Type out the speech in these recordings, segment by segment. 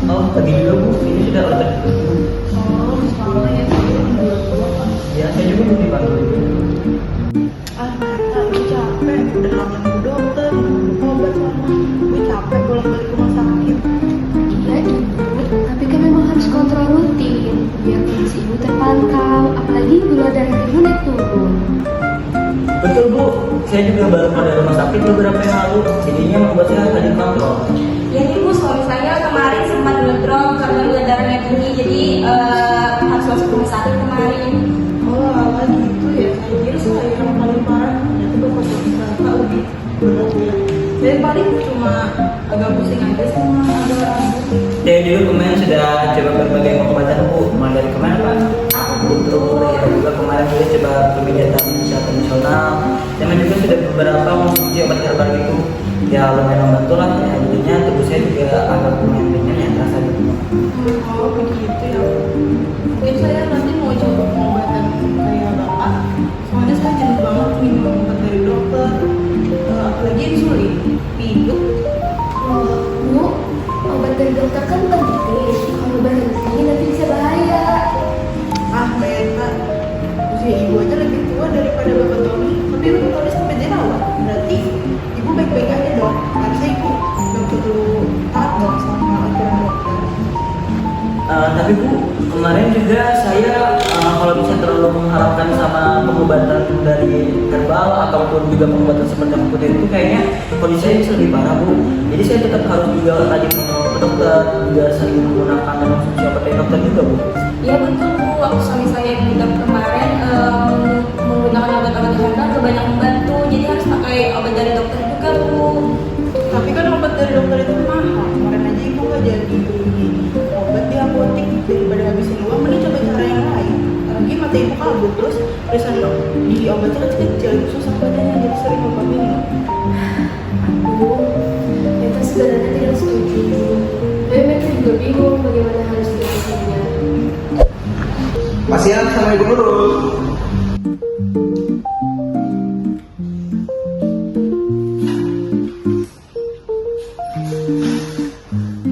Oh, pagi dulu Bu, ini sudah order. Oh, selama ya saya bulan pulang. Ya, saya juga mau dipanggil. Ah, ternyata gue capek. Udah lama nunggu dokter, nunggu obat lama. Gue capek pulang balik rumah sakit. Iya ibu, tapi kan memang harus kontrol rutin biar kondisi ibu terpantau, apalagi gula darah ibu naik turun. Betul Bu, saya juga baru pada rumah sakit beberapa yang lalu. Jadinya membuat saya harus dikontrol. Ya nih Bu, suami saya kemarin sempat ngedrop karena gula darahnya tinggi, jadi harus masuk rumah sakit kemarin. Oh, alah gitu ya. Saya kira saya yang paling parah. Ternyata bapak ternyata lebih berat ya. Saya paling cuma agak pusing aja sama agak rambut. Saya juga kemarin sudah coba berbagai pengobatan Bu, mulai dari kemarin Pak. Untuk ya juga kemarin juga coba kebijakan kesehatan nasional. Dan juga sudah beberapa mengonsumsi obat herbal gitu. Ya lumayan membantu lah. Ya, intinya tubuh saya juga agak lumayan ringan ya terasa gitu. Oh, begitu ya. Mungkin saya nanti mau coba pengobatan kayak bapak. Soalnya saya jenuh banget minum obat dari dokter. Apalagi insulin, hidup. Oh, Bu, obat dari dokter kan penting. Kalau berhenti nanti bisa bahaya. Ah, beta. Usia ibu aja lebih tua daripada bapak Tony. Tapi bapak Tony sampai dirawat. Berarti ibu baik-baik aja dong. Harusnya ibu nggak perlu taat dong sama aturan dokter. Tapi Bu, kemarin juga saya kalau bisa terlalu mengharapkan sama pengobatan dari herbal ataupun juga pengobatan seperti apotek itu kayaknya kondisi saya bisa lebih parah Bu. Jadi saya tetap harus juga tadi ke dokter, juga sering menggunakan dan mengonsumsi obat dari dokter juga Bu. Iya betul Bu, waktu suami saya yang ngedrop kemarin menggunakan obat-obat herbal gak banyak membantu, jadi harus pakai obat dari dokter juga Bu. Tapi kan obat dari dokter itu mahal. Kemarin aja ibu nggak jadi beli obat di apotek daripada habisin uang. Mending coba cara yang lain. Lagi mata ibu kabur terus tulisan di obatnya kecil-kecil, susah badannya jadi sering lupa minum. Bu, itu sebenarnya tidak setuju. Tapi mereka juga bingung bagaimana harus dilakukannya. Pasien sama Ibu Nurul.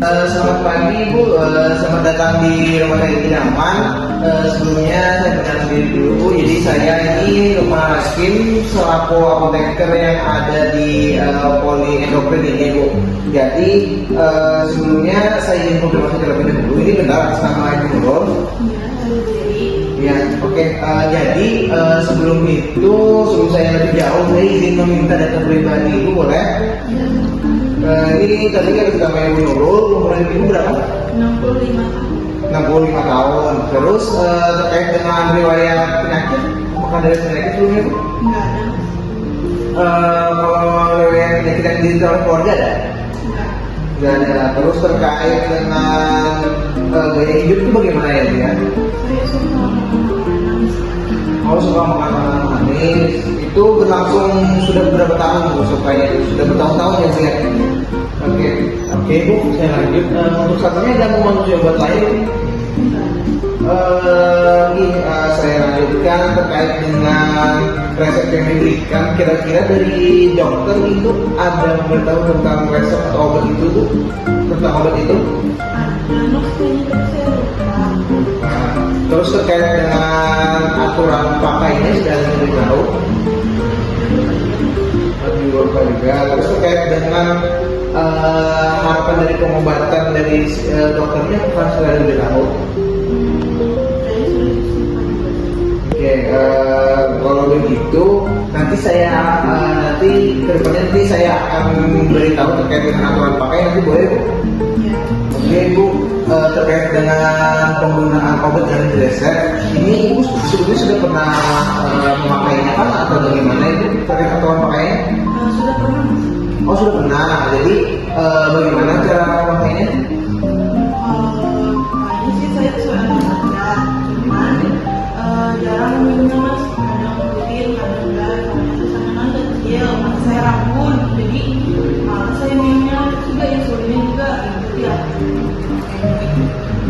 Selamat pagi Bu, selamat datang di rumah sakit Idaman. Sebelumnya saya perkenalkan diri dulu Bu. Jadi saya ini Lukman Raskin selaku apoteker yang ada di Poli Endokrin ini Bu. Jadi sebelumnya saya ingin konfirmasi terlebih dahulu. Ini benar atas nama Ibu Nurul? Ya, oke. Jadi sebelum saya lebih jauh, saya izin meminta data pribadi Ibu, boleh? Ini tadi kan kita main Ibu Nurul, umur Ibu berapa? 65 tahun. 65 tahun. Terus terkait dengan riwayat penyakit, apakah ada penyakit sebelumnya Bu? Enggak ada. Kalau riwayat penyakit yang diderita oleh keluarga ada? Enggak. Nggak ada. Terus terkait dengan gaya hidup itu bagaimana ya Bu ya? Saya suka makan Kalau suka makan makanan manis, itu berlangsung sudah beberapa tahun Bu, supaya sudah bertahun-tahun ya Bu ya? Oke Bu, saya lanjut. Untuk satunya ada mengonsumsi obat lain. Saya lanjutkan terkait dengan resep yang diberikan. Kira-kira dari dokter itu ada memberitahu tentang resep atau obat itu Bu? Tentang obat itu? ada nukenya tapi saya lupa. Terus terkait dengan aturan pakainya sudah ada diberitahu? Juga. Terus terkait dengan harapan dari pengobatan dari dokternya bukan sudah diberitahu? Saya sudah disimpan. Oke, kalau begitu nanti saya nanti saya akan beritahu terkait dengan aturan pakai, nanti boleh Bu? Ya. Oke Bu, terkait dengan penggunaan obat dari resep, ini Ibu sebelumnya sudah pernah memakainya kan atau bagaimana Ibu terkait aturan pakainya? Sudah pernah. Oh sudah pernah, jadi bagaimana cara memakainya? Kayaknya sih saya sudah ada, cuman jarang minumnya Mas. Kadang rutin, kadang enggak. Soalnya susahnya kan kecil, mata saya rabun, jadi malah saya minumnya juga insulinnya juga gitu ya.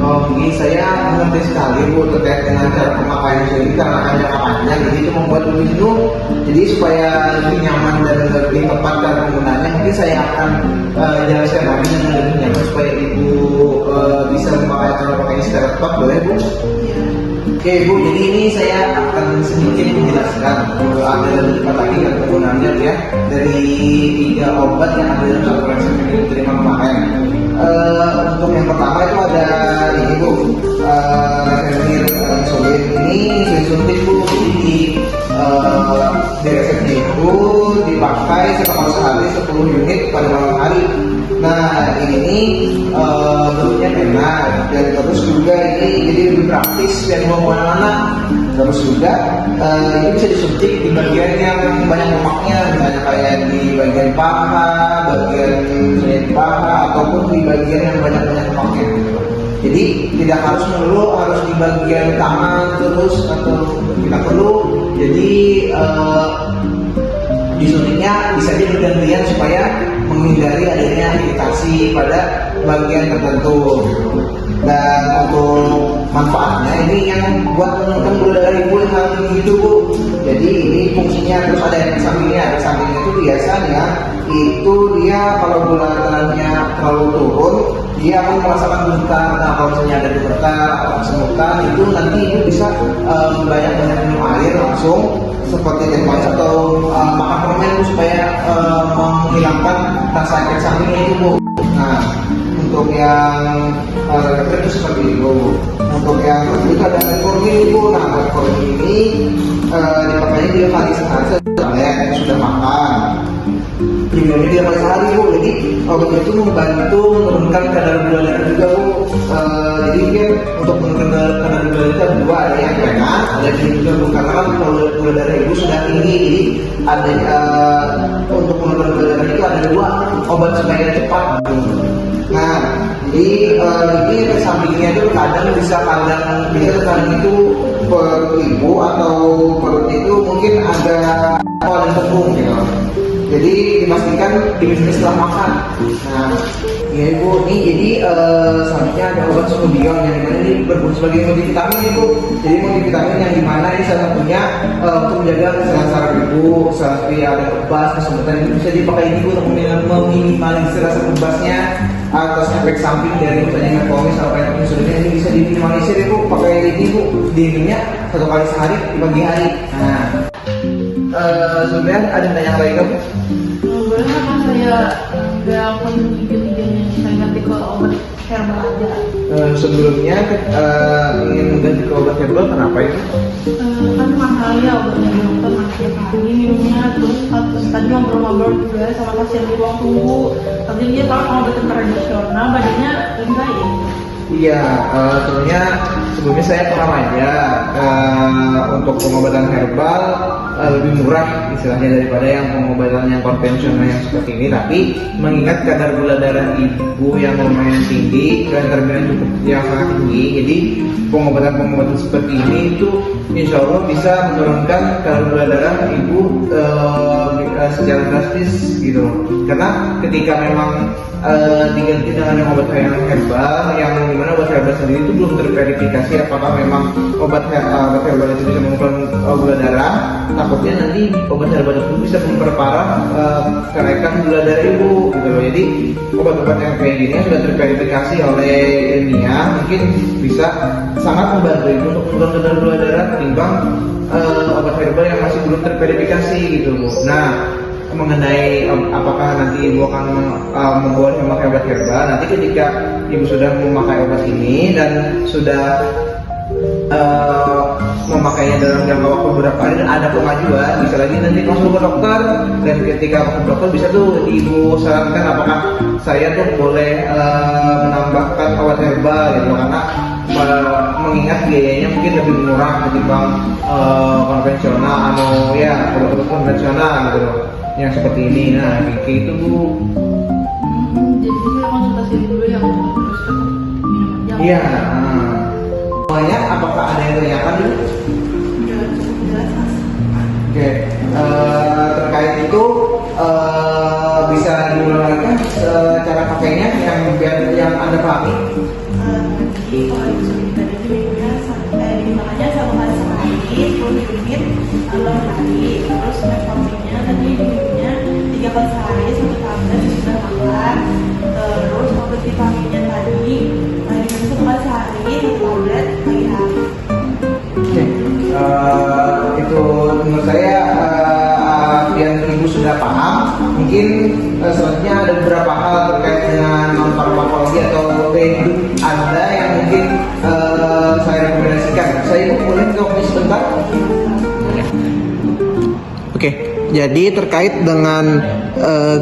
Oh, ini saya mengerti sekali Bu terkait dengan cara pemakaian ini karena akan jangka panjang, jadi itu membuat Ibu jenuh. Jadi supaya lebih nyaman dan lebih tepat cara penggunaannya, mungkin saya akan jelaskan lagi dengan lebih nyaman supaya Ibu bisa memakai cara pakainya secara tepat, boleh Bu? Iya. Oke Bu, jadi ini saya akan sedikit menjelaskan ada empat lagi yang penggunaannya ya dari 3 obat yang ada dalam satu resep yang diterima pemakaian. Untuk yang pertama itu ada ini Bu, Remir insulin. Ini insulin suntik Bu, jadi di resepnya itu dipakai sekali sehari 10 unit pada malam hari. Nah ini bentuknya enak dan terus juga ini jadi lebih praktis dan mau kemana-mana. Terus juga ini bisa disuntik di bagian yang banyak lemaknya, misalnya kayak di bagian paha, bagian paha ataupun di bagian yang banyak lemaknya. Jadi tidak harus melulu harus di bagian tangan terus atau tidak perlu. Jadi disuntiknya bisa bergantian supaya menghindari adanya iritasi pada bagian tertentu. Dan untuk manfaatnya ini yang buat menurunkan gula darah ibu yang hal tinggi itu Bu. Jadi ini fungsinya terus ada yang sampingnya. Efek sampingnya itu biasanya itu dia kalau gula darahnya terlalu turun dia akan merasakan gemetar. Nah kalau misalnya ada gemetar atau kesemutan itu nanti ibu bisa banyak-banyak minum air langsung seperti teh manis atau makan permen supaya menghilangkan rasa efek sampingnya itu Bu. Nah untuk yang itu seperti itu. Untuk yang itu ada metformin Bu. Nah metformin ini dipakainya 3 kali sehari setelah sudah makan. Diminumnya 3 kali sehari Bu. Jadi obat itu membantu menurunkan kadar gula darah juga Bu. Jadi dia untuk menurunkan kadar gula darah itu ada 2, ada yang ringan, ada yang juga Bu. Karena kan kalau gula darah ibu sudah tinggi, jadi ada untuk menurunkan gula darah itu ada 2 obat supaya cepat Bu. Nah, jadi ini efek sampingnya itu kadang bisa itu perut ibu atau perut itu mungkin ada dan tembung gitu. Jadi dipastikan diminum setelah makan. Nah, ya Ibu, ini jadi selanjutnya ada obat Sunobion yang dimana ini berfungsi sebagai multivitamin Ibu. Jadi multivitamin yang dimana ini salah satunya untuk menjaga kesehatan saraf ibu, seperti ada kebas, kesemutan itu bisa dipakai Ibu untuk meminimalisir rasa kebasnya atas efek samping dari misalnya metformin atau insulinnya ini bisa diminimalisir Ibu pakai ini Ibu, diminumnya 1 kali sehari di pagi hari. Nah, sebenarnya ada yang tanya lagi kamu? Boleh nggak saya nggak menunjuk-nunjuknya, saya ganti ke obat herbal aja. Sebelumnya ingin mengganti ke obat herbal, kenapa itu? Kan mahal ya obatnya dokter, masih hari minumnya terus tadi ngobrol-ngobrol juga sama pasien di ruang tunggu. Tapi dia kalau obat tradisional badannya lebih baik. Iya, sebenarnya sebelumnya saya pernah aja untuk pengobatan herbal lebih murah istilahnya daripada yang pengobatan yang konvensional yang seperti ini. Tapi mengingat kadar gula darah ibu yang lumayan tinggi dan terbilang cukup yang sangat tinggi, jadi pengobatan seperti ini itu insya Allah bisa menurunkan kadar gula darah ibu secara drastis gitu. Karena ketika memang diganti dengan obat herbal yang dimana obat herbal sendiri itu belum terverifikasi apakah memang obat herbal itu bisa menurunkan gula darah, takutnya nanti obat herbal itu bisa memperparah kenaikan gula darah ibu gitu loh. Jadi obat-obat yang kayak gini sudah terverifikasi oleh ilmiah, mungkin bisa sangat membantu ibu untuk menurunkan kadar gula darah ketimbang obat herbal yang masih belum terverifikasi gitu Bu. Nah, mengenai apakah nanti ibu akan membuat memakai obat herbal, nanti ketika ibu sudah memakai obat ini dan sudah memakainya dalam jangka waktu beberapa hari dan ada kemajuan, bisa lagi nanti konsul ke dokter, dan ketika ke dokter bisa tuh ibu sarankan apakah saya tuh boleh menambahkan obat herbal gitu, karena mengingat biayanya mungkin lebih murah ketimbang konvensional atau ya obat-obat konvensional gitu loh yang seperti ini. Nah kayak itu Bu. Jadi saya konsultasi dulu ya untuk terus minum aja. Iya. Semuanya apakah ada yang tanyakan dulu? Udah cukup jelas Mas. Oke. Terkait itu bisa diulang lagi kan cara pakainya yang biar yang Anda pahami? Jadi kalau insulin tadi diminumnya digunakannya 1 kali sehari, 10 unit 6 hari. Terus metforminnya tadi diminumnya 3 kali sehari 1 tablet sudah makan. Terus obat vitaminnya tadi paham. Mungkin selanjutnya ada beberapa hal terkait dengan non farmakologi atau gaya hidup Anda yang mungkin saya rekomendasikan. Saya Ibu boleh ke office sebentar? Oke, jadi terkait dengan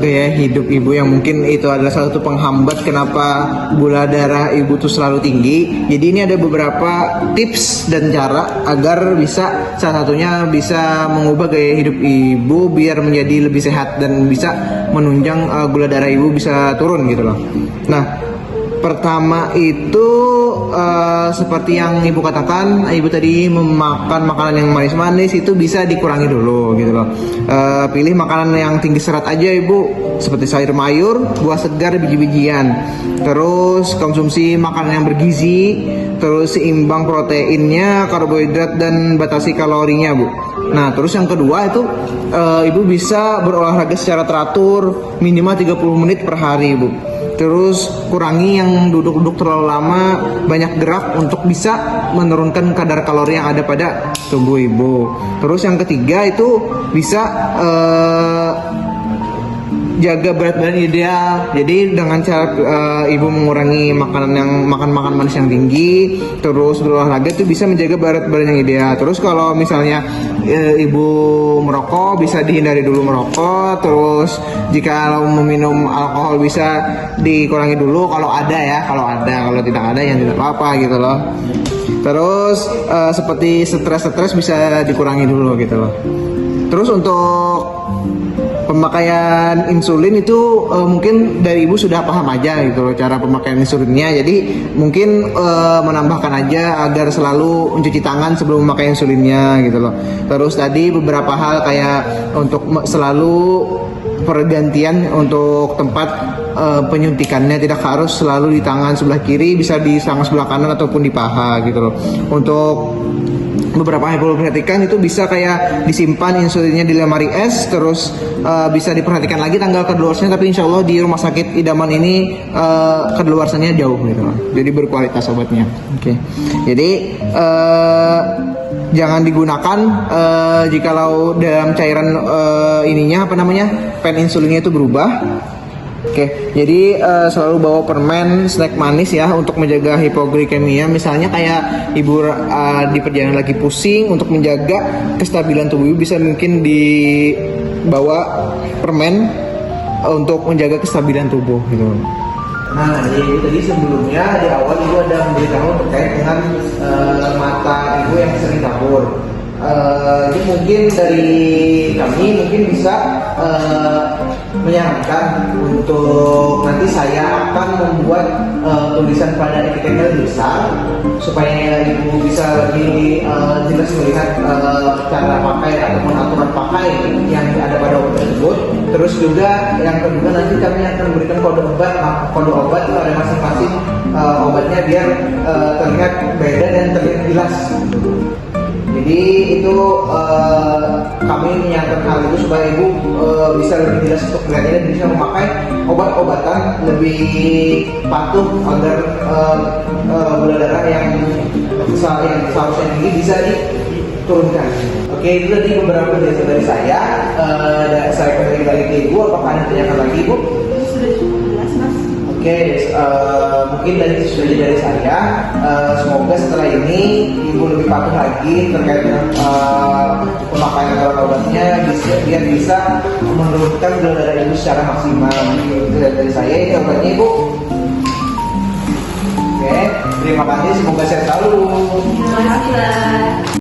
gaya hidup Ibu yang mungkin itu adalah salah satu penghambat kenapa gula darah Ibu tuh selalu tinggi. Jadi ini ada beberapa tips dan cara agar bisa, salah satunya bisa mengubah gaya hidup Ibu biar menjadi lebih sehat dan bisa menunjang gula darah Ibu bisa turun gitu loh. Nah, pertama itu seperti yang Ibu katakan, Ibu tadi memakan makanan yang manis-manis itu bisa dikurangi dulu gitu loh. Pilih makanan yang tinggi serat aja Ibu, seperti sayur mayur, buah segar, biji-bijian. Terus konsumsi makanan yang bergizi, terus seimbang proteinnya, karbohidrat dan batasi kalorinya Bu. Nah, terus yang kedua itu Ibu bisa berolahraga secara teratur minimal 30 menit per hari Bu. Terus kurangi yang duduk-duduk terlalu lama, banyak gerak untuk bisa menurunkan kadar kalori yang ada pada tubuh Ibu. Terus yang ketiga itu bisa jaga berat badan ideal. Jadi dengan cara Ibu mengurangi makan manis yang tinggi, terus berolahraga itu bisa menjaga berat badan yang ideal. Terus kalau misalnya Ibu merokok, bisa dihindari dulu merokok. Terus jika meminum alkohol bisa dikurangi dulu kalau ada ya, kalau tidak ada yang tidak apa-apa gitu loh. Terus seperti stres bisa dikurangi dulu gitu loh. Terus untuk pemakaian insulin itu mungkin dari Ibu sudah paham aja gitu loh cara pemakaian insulinnya. Jadi mungkin menambahkan aja agar selalu mencuci tangan sebelum memakai insulinnya gitu loh. Terus tadi beberapa hal kayak untuk selalu pergantian untuk tempat penyuntikannya, tidak harus selalu di tangan sebelah kiri, bisa di tangan sebelah kanan ataupun di paha gitu loh. Untuk beberapa yang perlu diperhatikan itu bisa kayak disimpan insulinnya di lemari es, terus bisa diperhatikan lagi tanggal kedaluarsanya, tapi insya Allah di rumah sakit idaman ini kedaluarsanya jauh gitu loh, jadi berkualitas obatnya. Oke. Jadi jangan digunakan jikalau dalam cairan ininya pen insulinnya itu berubah. Oke, jadi selalu bawa permen, snack manis ya untuk menjaga hipoglikemia. Misalnya kayak Ibu di perjalanan lagi pusing, untuk menjaga kestabilan tubuh Ibu bisa mungkin dibawa permen untuk menjaga kestabilan tubuh gitu. Nah, jadi tadi sebelumnya di awal Ibu ada memberitahu terkait dengan mata Ibu yang sering kabur. Ini mungkin dari kami mungkin bisa menyarankan untuk nanti saya akan membuat tulisan pada etiketnya lebih besar supaya Ibu bisa lebih jelas melihat cara pakai ataupun aturan pakai yang ada pada obat tersebut. Terus juga yang kedua nanti kami akan memberikan kode obat itu ada masing-masing obatnya biar terlihat beda dan terlihat jelas. Jadi itu kami menyarankan hal itu supaya Ibu bisa lebih jelas untuk melihatnya dan bisa memakai obat-obatan lebih patuh agar gula darah yang seharusnya tinggi bisa diturunkan. Oke, itu tadi beberapa penjelasan dari saya. Saya kembali lagi ke Ibu. Apakah ada tanyakan lagi Ibu? Sudah cukup jelas Mas. Oke, mungkin dari saya. Semoga setelah ini Ibu lebih patuh lagi terkait dengan pemakaian obatnya, biar bisa menurunkan gula darah Ibu secara maksimal. Itu dari saya, ini obatnya Ibu. Oke, terima kasih. Semoga sehat selalu. Terima kasih.